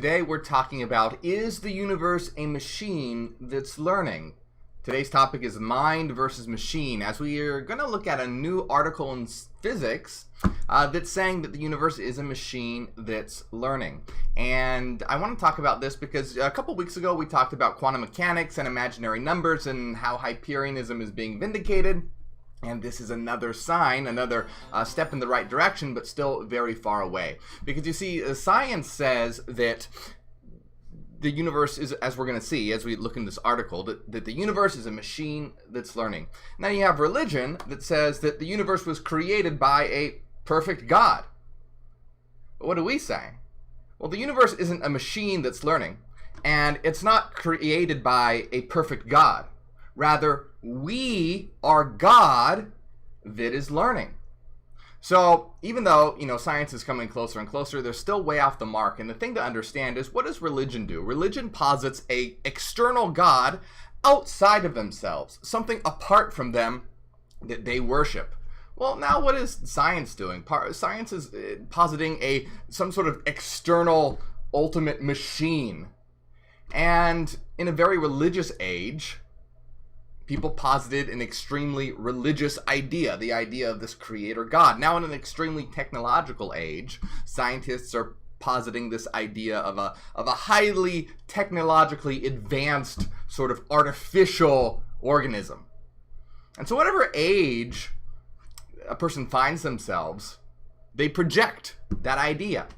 Today we're talking about, is the universe a machine that's learning? Today's topic is mind versus machine, as we are going to look at a new article in physics that's saying that the universe is a machine that's learning. And I want to talk about this because a couple weeks ago we talked about quantum mechanics and imaginary numbers and how Hyperianism is being vindicated. And this is another sign, another step in the right direction, but still very far away. Because you see, science says that the universe is, as we're going to see as we look in this article, that the universe is a machine that's learning. Now you have religion that says that the universe was created by a perfect God. But what do we say? Well, the universe isn't a machine that's learning, and it's not created by a perfect God. Rather, we are God that is learning. So even though, science is coming closer and closer, they're still way off the mark. And the thing to understand is, what does religion do? Religion posits an external God outside of themselves, something apart from them that they worship. Well, now what is science doing? Science is positing some sort of external ultimate machine. And in a very religious age, people posited an extremely religious idea, the idea of this creator God. Now in an extremely technological age, scientists are positing this idea of a highly technologically advanced sort of artificial organism. And so whatever age a person finds themselves, they project that idea.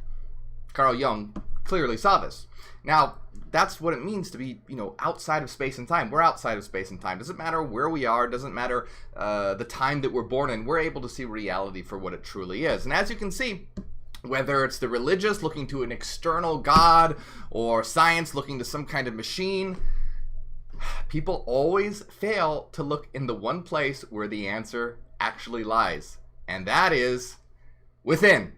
Carl Jung clearly saw this. Now, that's what it means to be, outside of space and time. We're outside of space and time. Doesn't matter where we are. Doesn't matter the time that we're born in. We're able to see reality for what it truly is. And as you can see, whether it's the religious looking to an external God or science looking to some kind of machine, people always fail to look in the one place where the answer actually lies. And that is within,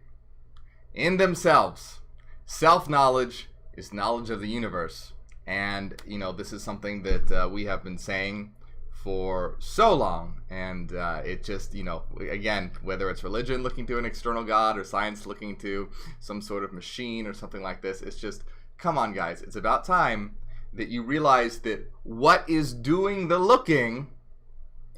in themselves. Self-knowledge is knowledge of the universe. And this is something that we have been saying for so long, and it just, again, whether it's religion looking to an external God or science looking to some sort of machine or something like this, it's just, come on guys, it's about time that you realize that what is doing the looking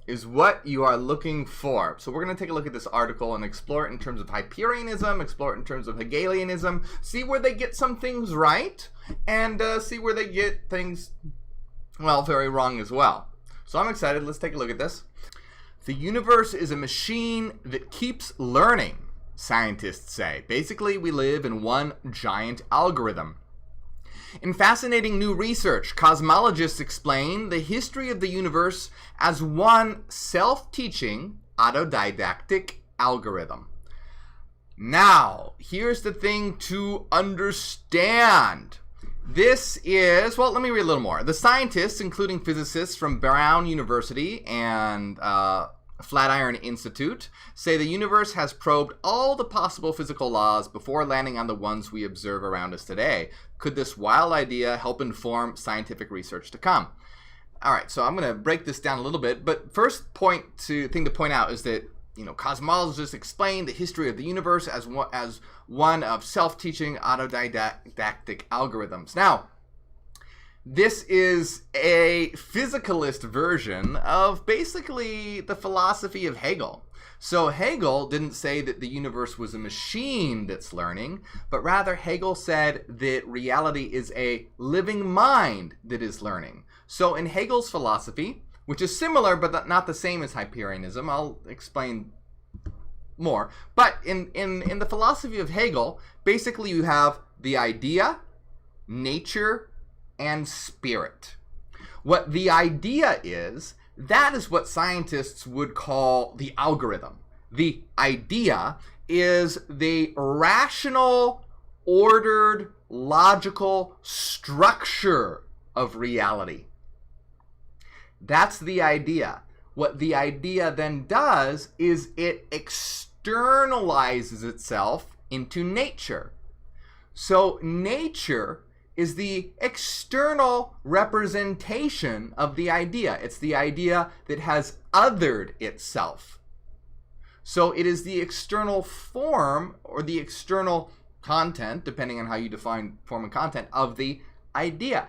is what you are looking for. So we're going to take a look at this article and explore it in terms of Hyperianism, explore it in terms of Hegelianism, see where they get some things right, and see where they get things, well, very wrong as well. So I'm excited. Let's take a look at this. The universe is a machine that keeps learning, scientists say. Basically, we live in one giant algorithm. In fascinating new research, cosmologists explain the history of the universe as one self-teaching, autodidactic algorithm. Now, here's the thing to understand. This is, well, let me read a little more. The scientists, including physicists from Brown University and Flatiron Institute, say the universe has probed all the possible physical laws before landing on the ones we observe around us today. Could this wild idea help inform scientific research to come? All right, so I'm going to break this down a little bit, but first thing to point out is that cosmologists explain the history of the universe as one of self-teaching autodidactic algorithms. Now, this is a physicalist version of basically the philosophy of Hegel. So Hegel didn't say that the universe was a machine that's learning, but rather Hegel said that reality is a living mind that is learning. So in Hegel's philosophy, which is similar but not the same as Hyperianism, I'll explain more, but in the philosophy of Hegel, basically you have the idea, nature, and spirit. What the idea is, that is what scientists would call the algorithm. The idea is the rational, ordered, logical structure of reality. That's the idea. What the idea then does is it externalizes itself into nature. So nature is the external representation of the idea. It's the idea that has othered itself. So it is the external form or the external content, depending on how you define form and content, of the idea.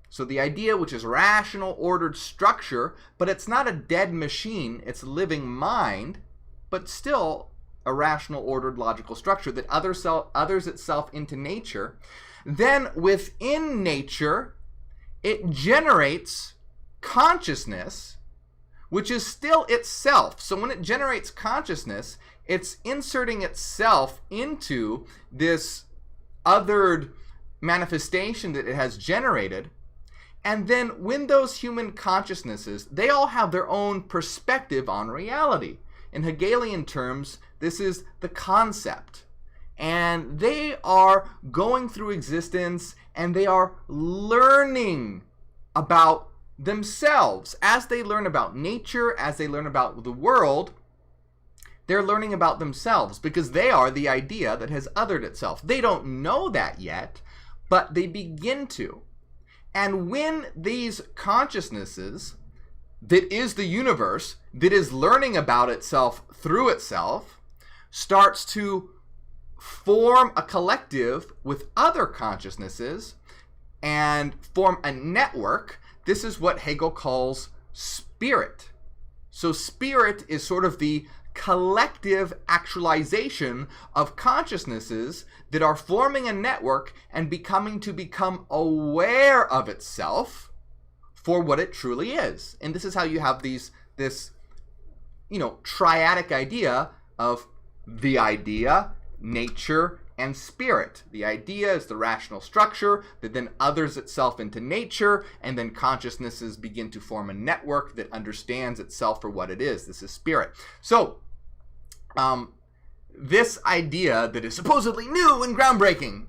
So the idea, which is rational, ordered structure, but it's not a dead machine, it's a living mind, but still a rational, ordered, logical structure that others itself into nature. Then within nature, it generates consciousness, which is still itself. So when it generates consciousness, it's inserting itself into this othered manifestation that it has generated. And then when those human consciousnesses, they all have their own perspective on reality. In Hegelian terms, this is the concept. And they are going through existence and they are learning about themselves. As they learn about nature, as they learn about the world, they're learning about themselves because they are the idea that has othered itself. They don't know that yet, but they begin to. And when these consciousnesses, that is the universe, that is learning about itself through itself, starts to form a collective with other consciousnesses and form a network, this is what Hegel calls spirit. So spirit is sort of the collective actualization of consciousnesses that are forming a network and become aware of itself for what it truly is. And this is how you have this triadic idea of the idea, nature, and spirit. The idea is the rational structure that then others itself into nature, and then consciousnesses begin to form a network that understands itself for what it is. This is spirit. So, this idea that is supposedly new and groundbreaking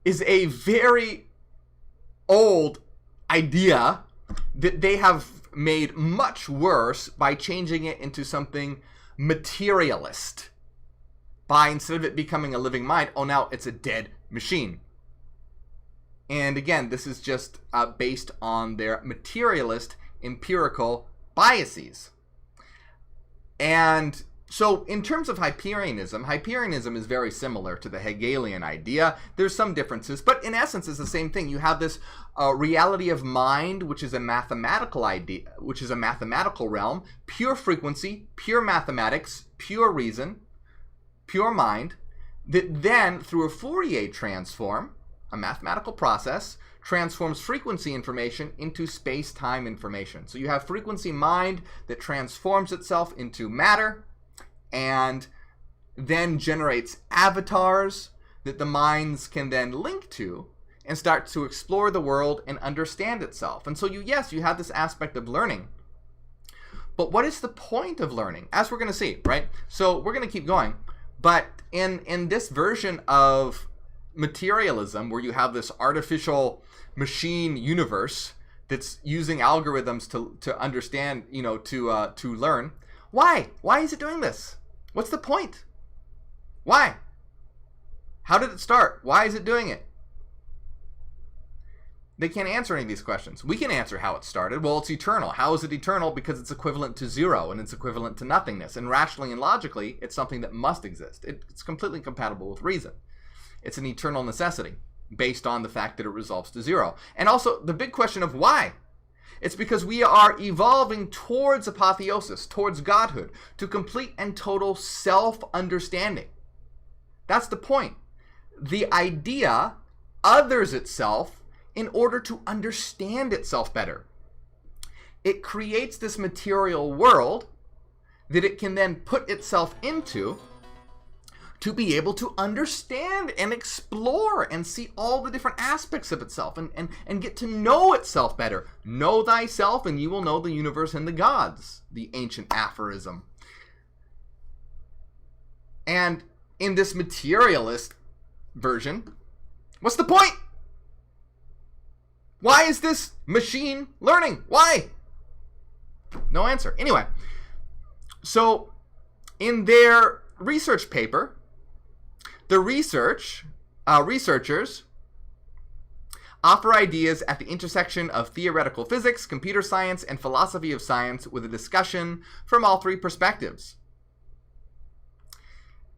is a very old idea that they have made much worse by changing it into something materialist. By, instead of it becoming a living mind, oh, now it's a dead machine. And again, this is just based on their materialist empirical biases. And so in terms of Hyperianism is very similar to the Hegelian idea. There's some differences, but in essence it's the same thing. You have this reality of mind, which is a mathematical idea, which is a mathematical realm, pure frequency, pure mathematics, pure reason, pure mind, that then through a Fourier transform, a mathematical process, transforms frequency information into space-time information. So you have frequency mind that transforms itself into matter and then generates avatars that the minds can then link to and start to explore the world and understand itself. And so you have this aspect of learning. But what is the point of learning? As we're going to see, right? So we're going to keep going. But in this version of materialism, where you have this artificial machine universe that's using algorithms to understand, to learn, why is it doing this? What's the point? Why? How did it start? Why is it doing it? They can't answer any of these questions. We can answer how it started. Well, it's eternal. How is it eternal? Because it's equivalent to zero and it's equivalent to nothingness. And rationally and logically, it's something that must exist. It's completely compatible with reason. It's an eternal necessity based on the fact that it resolves to zero. And also the big question of why. It's because we are evolving towards apotheosis, towards godhood, to complete and total self-understanding. That's the point. The idea others itself in order to understand itself better. It creates this material world that it can then put itself into to be able to understand and explore and see all the different aspects of itself and get to know itself better. Know thyself and you will know the universe and the gods, the ancient aphorism. And in this materialist version, what's the point? Why is this machine learning? Why? No answer. Anyway, so in their research paper, the researchers offer ideas at the intersection of theoretical physics, computer science, and philosophy of science with a discussion from all three perspectives.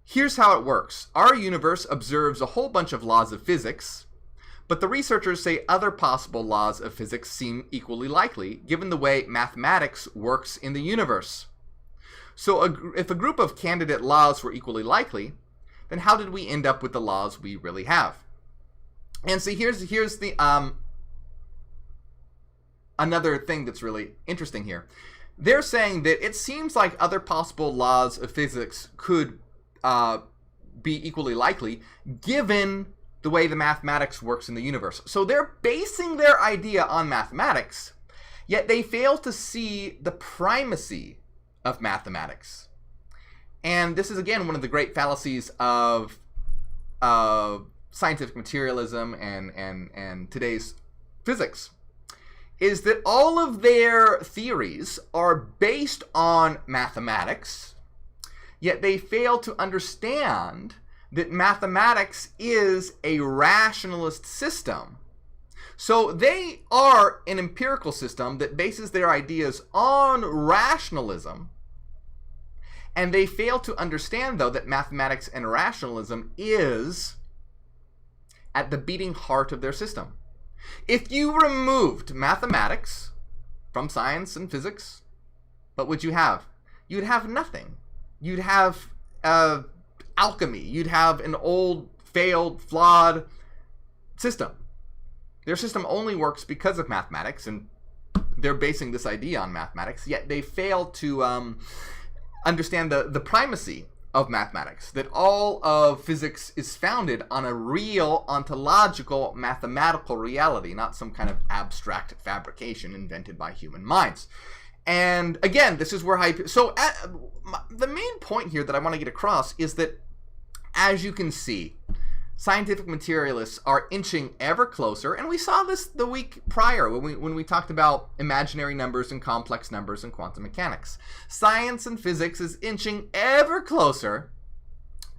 Here's how it works. Our universe observes a whole bunch of laws of physics, but the researchers say other possible laws of physics seem equally likely, given the way mathematics works in the universe. So if a group of candidate laws were equally likely, then how did we end up with the laws we really have? And see, here's the another thing that's really interesting here. They're saying that it seems like other possible laws of physics could be equally likely, given the way the mathematics works in the universe. So they're basing their idea on mathematics, yet they fail to see the primacy of mathematics. And this is, again, one of the great fallacies of scientific materialism and today's physics, is that all of their theories are based on mathematics, yet they fail to understand that mathematics is a rationalist system. So they are an empirical system that bases their ideas on rationalism, and they fail to understand, though, that mathematics and rationalism is at the beating heart of their system. If you removed mathematics from science and physics, what would you have? You'd have nothing. You'd have alchemy. You'd have an old, failed, flawed system. Their system only works because of mathematics, and they're basing this idea on mathematics, yet they fail to understand the primacy of mathematics, that all of physics is founded on a real ontological mathematical reality, not some kind of abstract fabrication invented by human minds. And again, this is where the main point here that I want to get across is that, as you can see, scientific materialists are inching ever closer, and we saw this the week prior when we talked about imaginary numbers and complex numbers and quantum mechanics. Science and physics is inching ever closer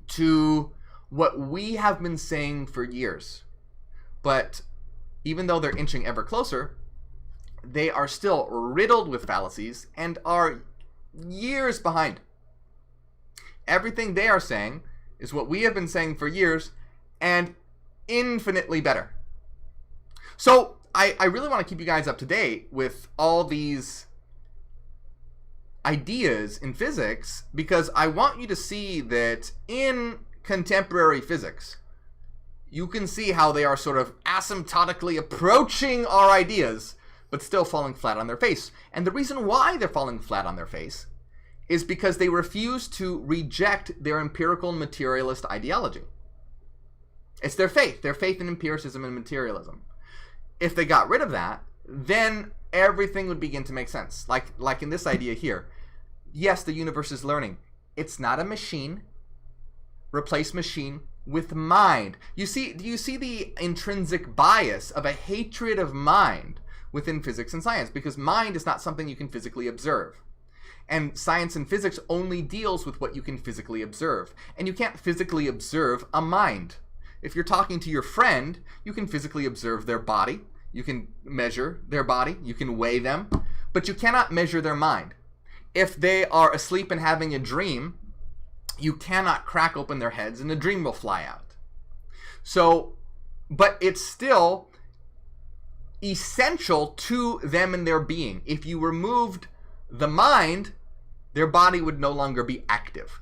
to what we have been saying for years. But even though they're inching ever closer, they are still riddled with fallacies and are years behind. Everything they are saying is what we have been saying for years, and infinitely better. So I really want to keep you guys up to date with all these ideas in physics, because I want you to see that in contemporary physics, you can see how they are sort of asymptotically approaching our ideas, but still falling flat on their face. And the reason why they're falling flat on their face is because they refuse to reject their empirical and materialist ideology. It's their faith in empiricism and materialism. If they got rid of that, then everything would begin to make sense. Like in this idea here. Yes, the universe is learning. It's not a machine. Replace machine with mind. Do you see the intrinsic bias of a hatred of mind within physics and science? Because mind is not something you can physically observe. And science and physics only deals with what you can physically observe. And you can't physically observe a mind. If you're talking to your friend, you can physically observe their body. You can measure their body. You can weigh them. But you cannot measure their mind. If they are asleep and having a dream, you cannot crack open their heads and the dream will fly out. So, but it's still essential to them and their being. If you removed the mind, their body would no longer be active.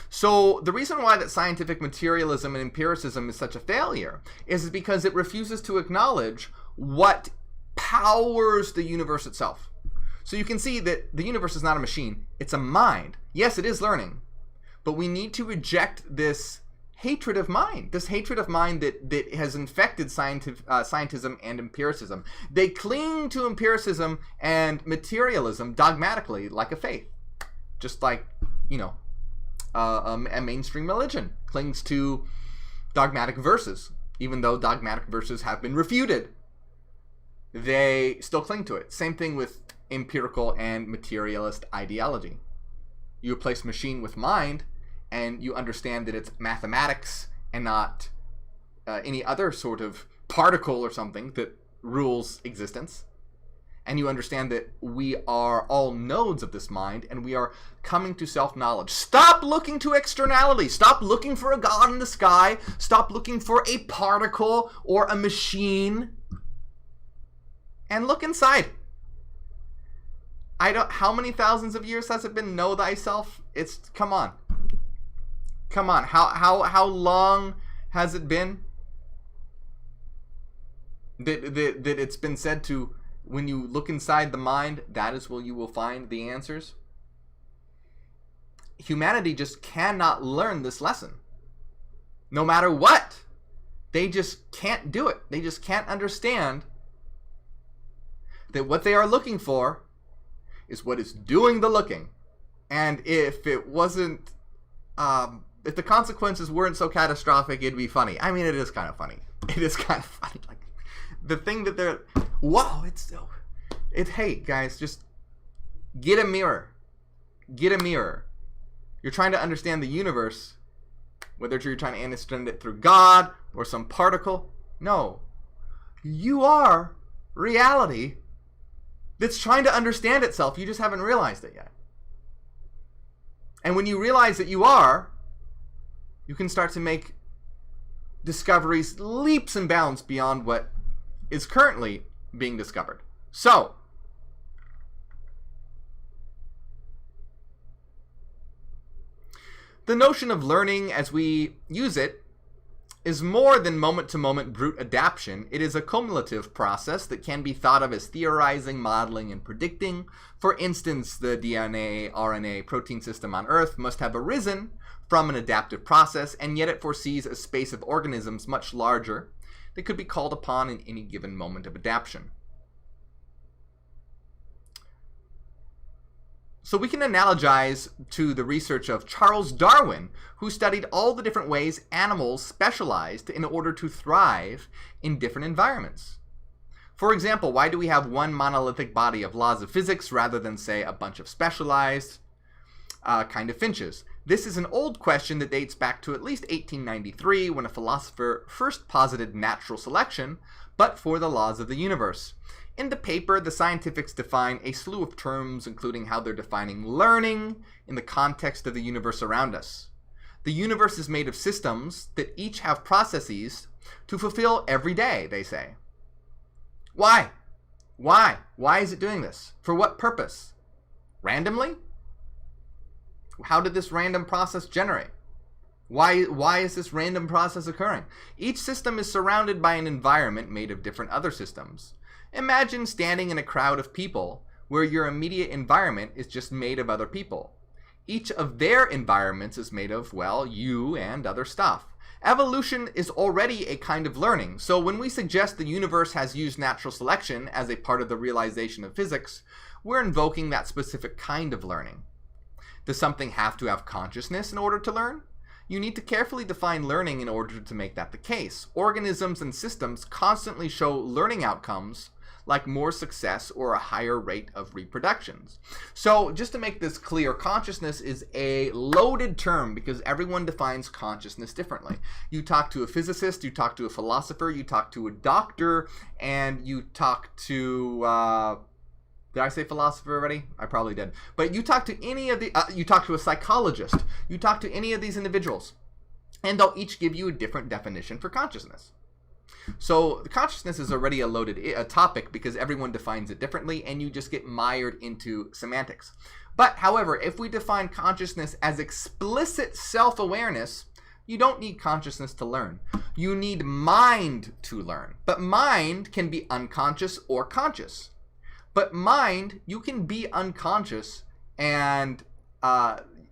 So the reason why that scientific materialism and empiricism is such a failure is because it refuses to acknowledge what powers the universe itself. So you can see that the universe is not a machine, it's a mind. Yes, it is learning, but we need to reject this hatred of mind that has infected scientism and empiricism. They cling to empiricism and materialism dogmatically like a faith, just like, a mainstream religion clings to dogmatic verses. Even though dogmatic verses have been refuted, they still cling to it. Same thing with empirical and materialist ideology. You replace machine with mind, and you understand that it's mathematics and not any other sort of particle or something that rules existence. and you understand that we are all nodes of this mind, and we are coming to self-knowledge. Stop looking to externality. Stop looking for a God in the sky. Stop looking for a particle or a machine. And look inside. How many thousands of years has it been? Know thyself? Come on. Come on. How long has it been that it's been said to, when you look inside the mind, that is where you will find the answers? Humanity just cannot learn this lesson. No matter what. They just can't do it. They just can't understand that what they are looking for is what is doing the looking. And if it wasn't, if the consequences weren't so catastrophic, it'd be funny. I mean, it is kind of funny. It is kind of funny. Like, the thing that they're, whoa, hey, guys, just get a mirror. Get a mirror. You're trying to understand the universe, whether you're trying to understand it through God or some particle. No. You are reality that's trying to understand itself. You just haven't realized it yet. And when you realize that you are, you can start to make discoveries leaps and bounds beyond what is currently being discovered. So, the notion of learning as we use it is more than moment-to-moment brute adaptation. It is a cumulative process that can be thought of as theorizing, modeling, and predicting. For instance, the DNA, RNA, protein system on Earth must have arisen from an adaptive process, and yet it foresees a space of organisms much larger that could be called upon in any given moment of adaptation. So we can analogize to the research of Charles Darwin, who studied all the different ways animals specialized in order to thrive in different environments. For example, why do we have one monolithic body of laws of physics rather than, say, a bunch of specialized kind of finches? This is an old question that dates back to at least 1893, when a philosopher first posited natural selection, but for the laws of the universe. In the paper, the scientifics define a slew of terms, including how they're defining learning in the context of the universe around us. The universe is made of systems that each have processes to fulfill every day, they say. Why? Why? Why is it doing this? For what purpose? Randomly? How did this random process generate? Why is this random process occurring? Each system is surrounded by an environment made of different other systems. Imagine standing in a crowd of people where your immediate environment is just made of other people. Each of their environments is made of, well, you and other stuff. Evolution is already a kind of learning, so when we suggest the universe has used natural selection as a part of the realization of physics, we're invoking that specific kind of learning. Does something have to have consciousness in order to learn? You need to carefully define learning in order to make that the case. Organisms and systems constantly show learning outcomes like more success or a higher rate of reproductions. So just to make this clear, consciousness is a loaded term because everyone defines consciousness differently. You talk to a physicist, you talk to a philosopher, you talk to a doctor, and you talk to did I say philosopher already? I probably did. But you talk to any of the you talk to a psychologist, you talk to any of these individuals, and they'll each give you a different definition for consciousness. So the consciousness is already a loaded topic because everyone defines it differently, and you just get mired into semantics. But however, if we define consciousness as explicit self-awareness, you don't need consciousness to learn. You need mind to learn. But mind can be unconscious or conscious. But mind, you can be unconscious and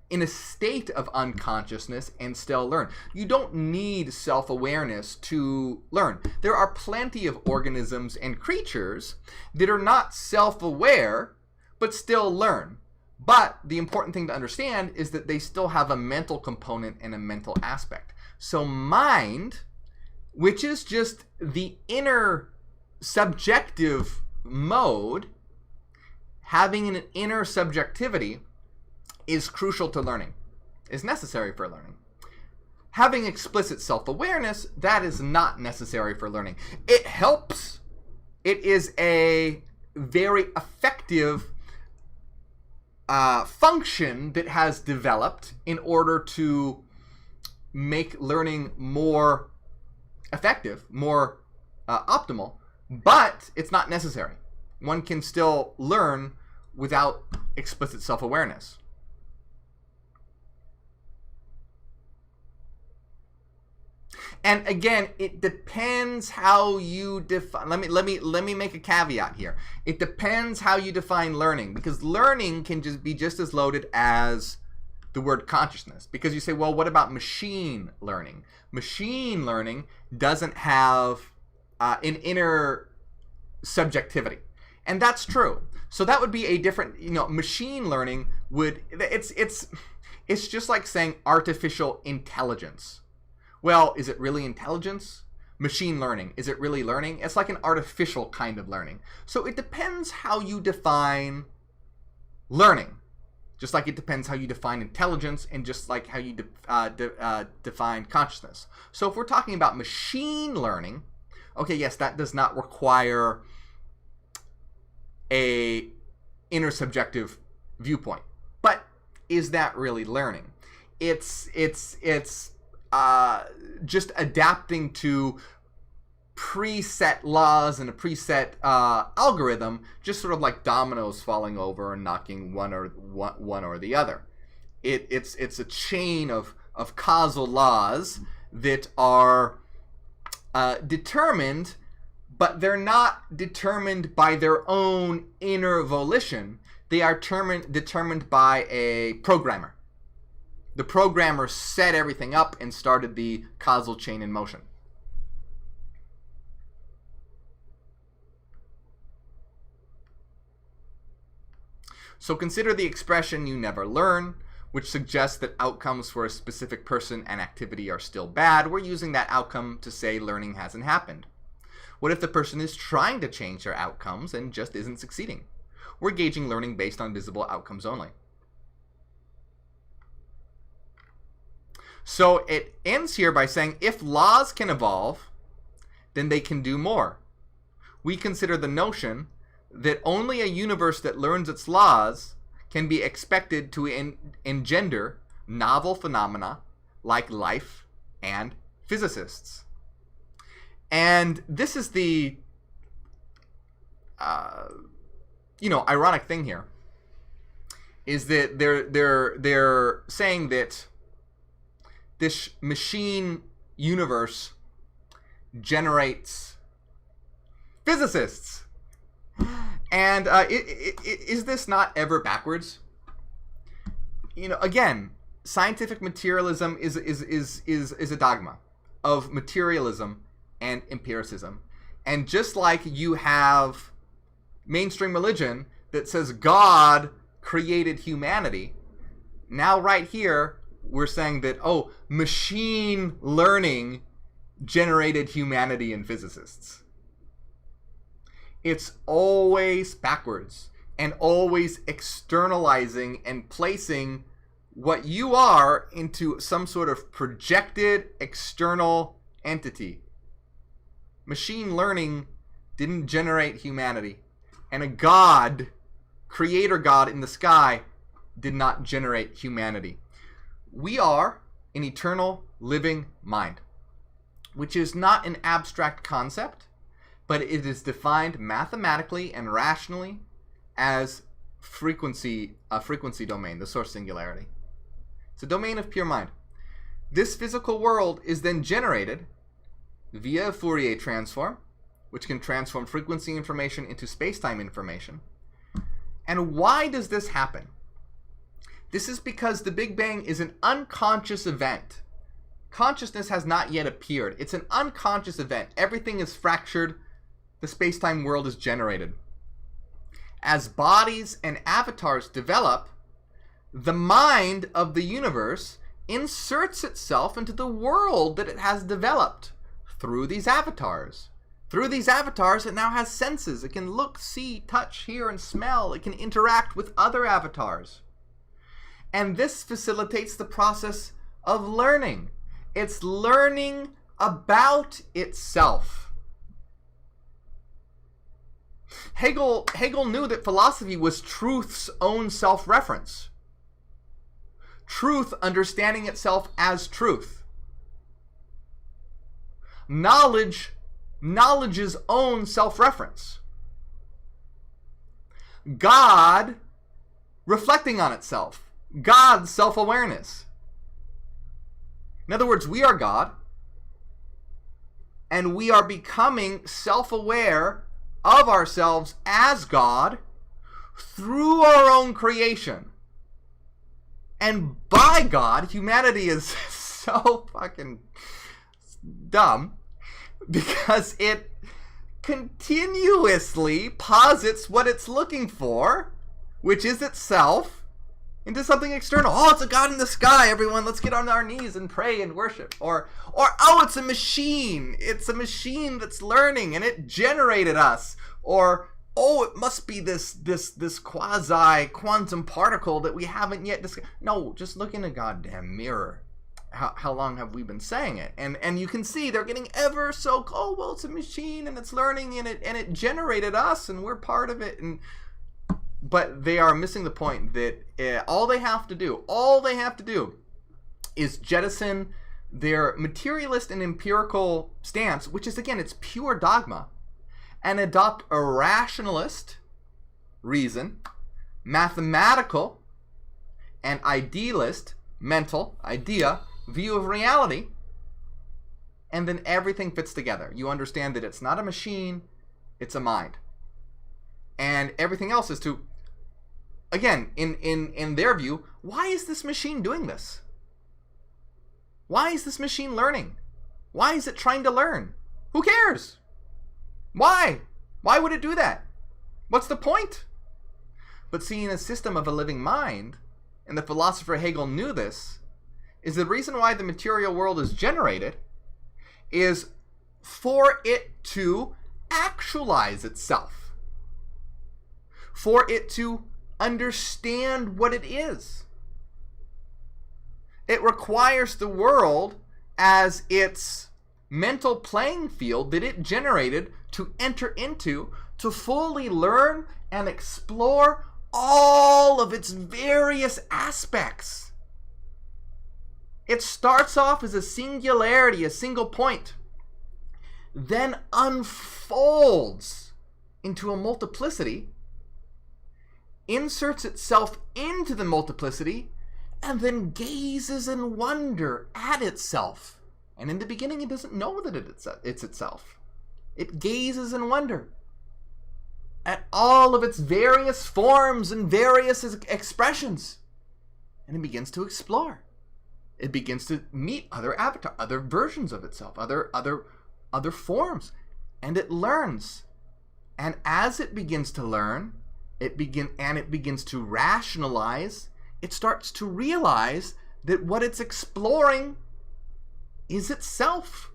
in a state of unconsciousness and still learn. You don't need self-awareness to learn. There are plenty of organisms and creatures that are not self-aware but still learn. But the important thing to understand is that they still have a mental component and a mental aspect. So mind, which is just the inner subjective mode, having an inner subjectivity, is crucial to learning, is necessary for learning. Having explicit self-awareness, that is not necessary for learning. It helps. It is a very effective function that has developed in order to make learning more effective, more optimal, but it's not necessary. One can still learn without explicit self-awareness. And again, it depends how you define. Let me make a caveat here. It depends how you define learning, because learning can just be just as loaded as the word consciousness. Because you say, well, what about machine learning? Machine learning doesn't have an inner subjectivity, and that's true. So that would be a different. Machine learning would. It's just like saying artificial intelligence. Well, is it really intelligence? Machine learning, is it really learning? It's like an artificial kind of learning. So it depends how you define learning. Just like it depends how you define intelligence, and just like how you define consciousness. So if we're talking about machine learning, okay, yes, that does not require a inner subjective viewpoint. But is that really learning? It's just adapting to preset laws and a preset algorithm, just sort of like dominoes falling over and knocking one or the other. It's a chain of causal laws that are determined, but they're not determined by their own inner volition. They are determined by a programmer. The programmer set everything up and started the causal chain in motion. So consider the expression "you never learn," which suggests that outcomes for a specific person and activity are still bad. We're using that outcome to say learning hasn't happened. What if the person is trying to change their outcomes and just isn't succeeding? We're gauging learning based on visible outcomes only. So it ends here by saying, if laws can evolve, then they can do more. We consider the notion that only a universe that learns its laws can be expected to engender novel phenomena like life and physicists. And this is the ironic thing here, is that they're saying that this machine universe generates physicists. And is this not ever backwards? Again, scientific materialism is a dogma of materialism and empiricism. And just like you have mainstream religion that says God created humanity, now right here we're saying that, machine learning generated humanity and physicists. It's always backwards, and always externalizing and placing what you are into some sort of projected external entity. Machine learning didn't generate humanity, and a God, creator God in the sky, did not generate humanity. We are an eternal living mind, which is not an abstract concept, but it is defined mathematically and rationally as a frequency domain, the source singularity. It's a domain of pure mind. This physical world is then generated via a Fourier transform, which can transform frequency information into space-time information. And why does this happen? This is because the Big Bang is an unconscious event. Consciousness has not yet appeared. It's an unconscious event. Everything is fractured. The space-time world is generated. As bodies and avatars develop, the mind of the universe inserts itself into the world that it has developed through these avatars. Through these avatars, it now has senses. It can look, see, touch, hear, and smell. It can interact with other avatars. And this facilitates the process of learning. It's learning about itself. Hegel knew that philosophy was truth's own self-reference. Truth understanding itself as truth. Knowledge's own self-reference. God reflecting on itself. God's self-awareness. In other words, we are God, and we are becoming self-aware of ourselves as God through our own creation. And by God, humanity is so fucking dumb because it continuously posits what it's looking for, which is itself, into something external. Oh, it's a God in the sky, everyone. Let's get on our knees and pray and worship. Or oh, it's a machine. It's a machine that's learning and it generated us. Or, oh, it must be this quasi-quantum particle that we haven't yet discovered. No, just look in a goddamn mirror. How long have we been saying it? And you can see they're getting ever so, oh, well, it's a machine and it's learning and it generated us and we're part of it. But they are missing the point that all they have to do is jettison their materialist and empirical stance, which is, again, it's pure dogma, and adopt a rationalist reason, mathematical and idealist, mental, idea, view of reality, and then everything fits together. You understand that it's not a machine, it's a mind. And everything else is to, again, in their view, why is this machine doing this? Why is this machine learning? Why is it trying to learn? Who cares? Why? Why would it do that? What's the point? But seeing a system of a living mind, and the philosopher Hegel knew this, is the reason why the material world is generated is for it to actualize itself. For it to understand what it is. It requires the world as its mental playing field that it generated to enter into, to fully learn and explore all of its various aspects. It starts off as a singularity, a single point, then unfolds into a multiplicity, inserts itself into the multiplicity, and then gazes in wonder at itself. And in the beginning, it doesn't know that it's itself. It gazes in wonder at all of its various forms and various expressions. And it begins to explore. It begins to meet other avatars, other versions of itself, other forms. And it learns. And as it begins to learn, it begins to rationalize, it starts to realize that what it's exploring is itself.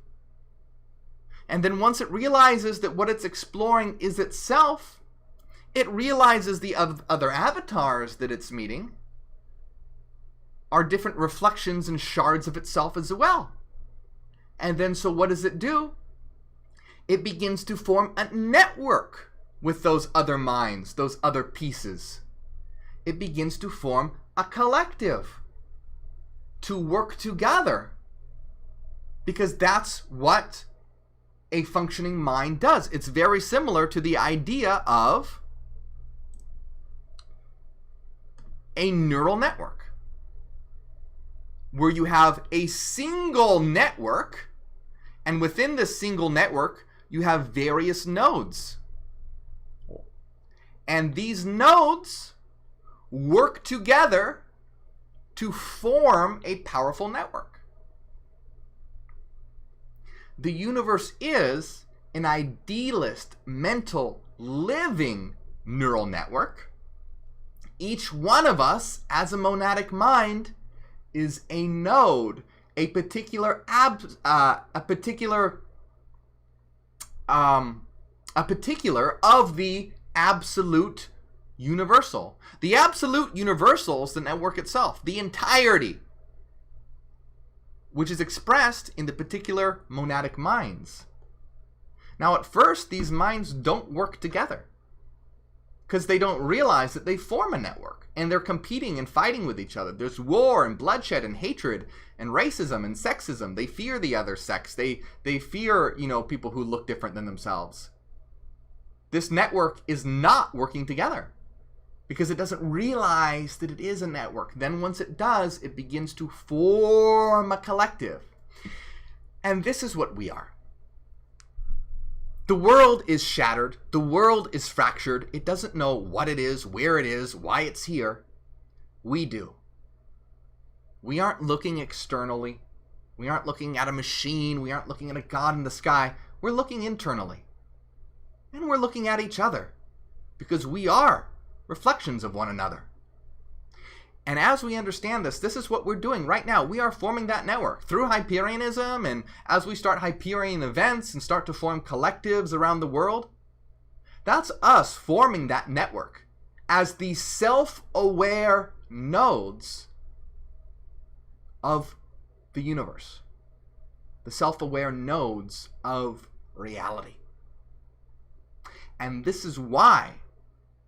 And then once it realizes that what it's exploring is itself, it realizes the other avatars that it's meeting are different reflections and shards of itself as well. And then so what does it do? It begins to form a network with those other minds, those other pieces. It begins to form a collective to work together, because that's what a functioning mind does. It's very similar to the idea of a neural network, where you have a single network, and within this single network you have various nodes. And these nodes work together to form a powerful network. The universe is an idealist, mental, living neural network. Each one of us, as a monadic mind, is a node, a particular of the absolute universal. The absolute universal is the network itself, the entirety, which is expressed in the particular monadic minds. Now, at first, these minds don't work together. because they don't realize that they form a network and they're competing and fighting with each other. There's war and bloodshed and hatred and racism and sexism. They fear the other sex. They fear, people who look different than themselves. This network is not working together because it doesn't realize that it is a network. Then once it does, it begins to form a collective. And this is what we are. The world is shattered. The world is fractured. It doesn't know what it is, where it is, why it's here. We do. We aren't looking externally. We aren't looking at a machine. We aren't looking at a God in the sky. We're looking internally. And we're looking at each other because we are reflections of one another. And as we understand this, this is what we're doing right now. We are forming that network through Hyperianism, and as we start Hyperian events and start to form collectives around the world, that's us forming that network as the self-aware nodes of the universe, the self-aware nodes of reality. And this is why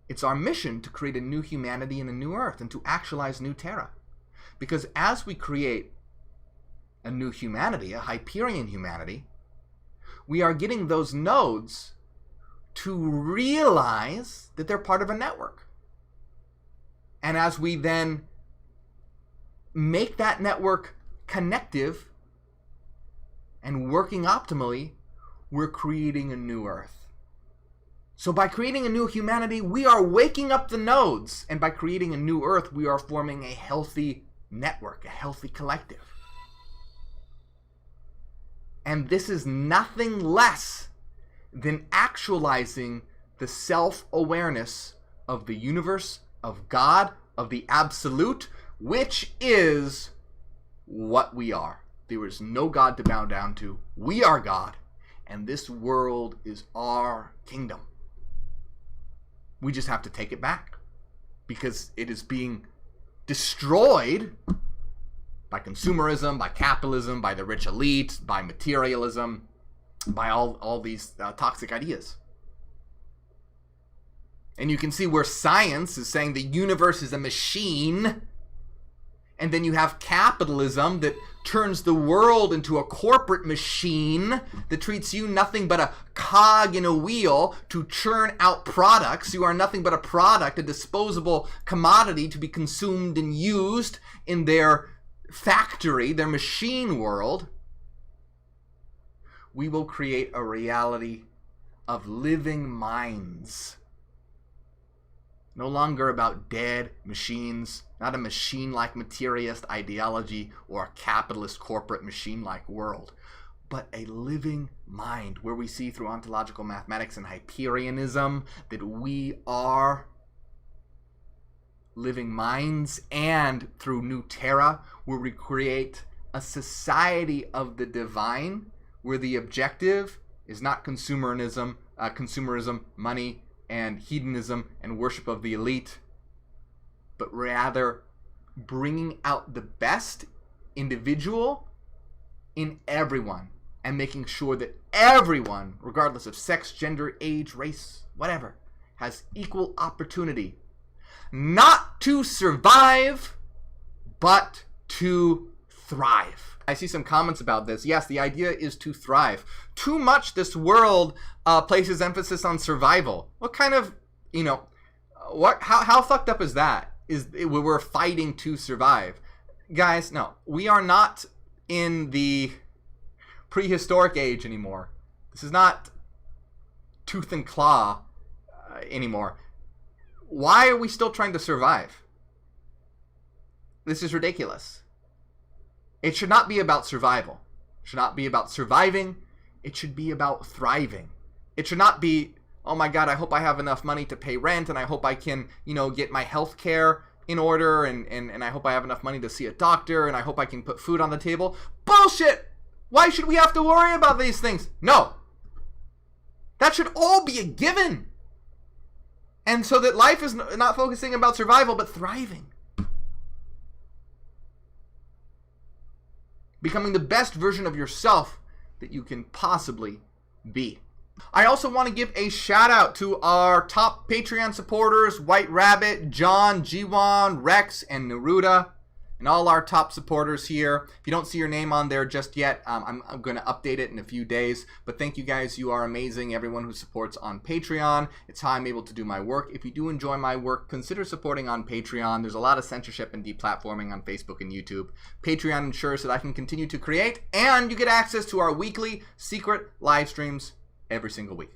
it's our mission to create a new humanity and a new earth and to actualize new terra. Because as we create a new humanity, a Hyperian humanity, we are getting those nodes to realize that they're part of a network. And as we then make that network connective and working optimally, we're creating a new earth. So by creating a new humanity, we are waking up the nodes. And by creating a new earth, we are forming a healthy network, a healthy collective. And this is nothing less than actualizing the self-awareness of the universe, of God, of the absolute, which is what we are. There is no God to bow down to. We are God. And this world is our kingdom. We just have to take it back because it is being destroyed by consumerism, by capitalism, by the rich elite, by materialism, by all these toxic ideas. And you can see where science is saying the universe is a machine, and then you have capitalism that turns the world into a corporate machine that treats you nothing but a cog in a wheel to churn out products. You are nothing but a product, a disposable commodity to be consumed and used in their factory, their machine world. We will create a reality of living minds. No longer about dead machines, not a machine-like materialist ideology or a capitalist corporate machine-like world, but a living mind where we see through ontological mathematics and Hyperianism that we are living minds, and through new terra where we create a society of the divine where the objective is not consumerism, money, and hedonism and worship of the elite, but rather bringing out the best individual in everyone and making sure that everyone, regardless of sex, gender, age, race, whatever, has equal opportunity, not to survive, but to thrive. I see some comments about this. Yes, the idea is to thrive. Too much this world places emphasis on survival. What kind of, how fucked up is that? We're fighting to survive. Guys, no, we are not in the prehistoric age anymore. This is not tooth and claw anymore. Why are we still trying to survive? This is ridiculous. It should not be about survival. It should not be about surviving. It should be about thriving. It should not be, oh my God, I hope I have enough money to pay rent, and I hope I can, get my health care in order, and I hope I have enough money to see a doctor, and I hope I can put food on the table. Bullshit! Why should we have to worry about these things? No. That should all be a given. And so that life is not focusing about survival, but thriving. Becoming the best version of yourself that you can possibly be. I also want to give a shout out to our top Patreon supporters, White Rabbit, John, Jiwan, Rex, and Neruda, and all our top supporters here. If you don't see your name on there just yet, I'm going to update it in a few days. But thank you guys. You are amazing. Everyone who supports on Patreon. It's how I'm able to do my work. If you do enjoy my work, consider supporting on Patreon. There's a lot of censorship and deplatforming on Facebook and YouTube. Patreon ensures that I can continue to create, and you get access to our weekly secret live streams every single week.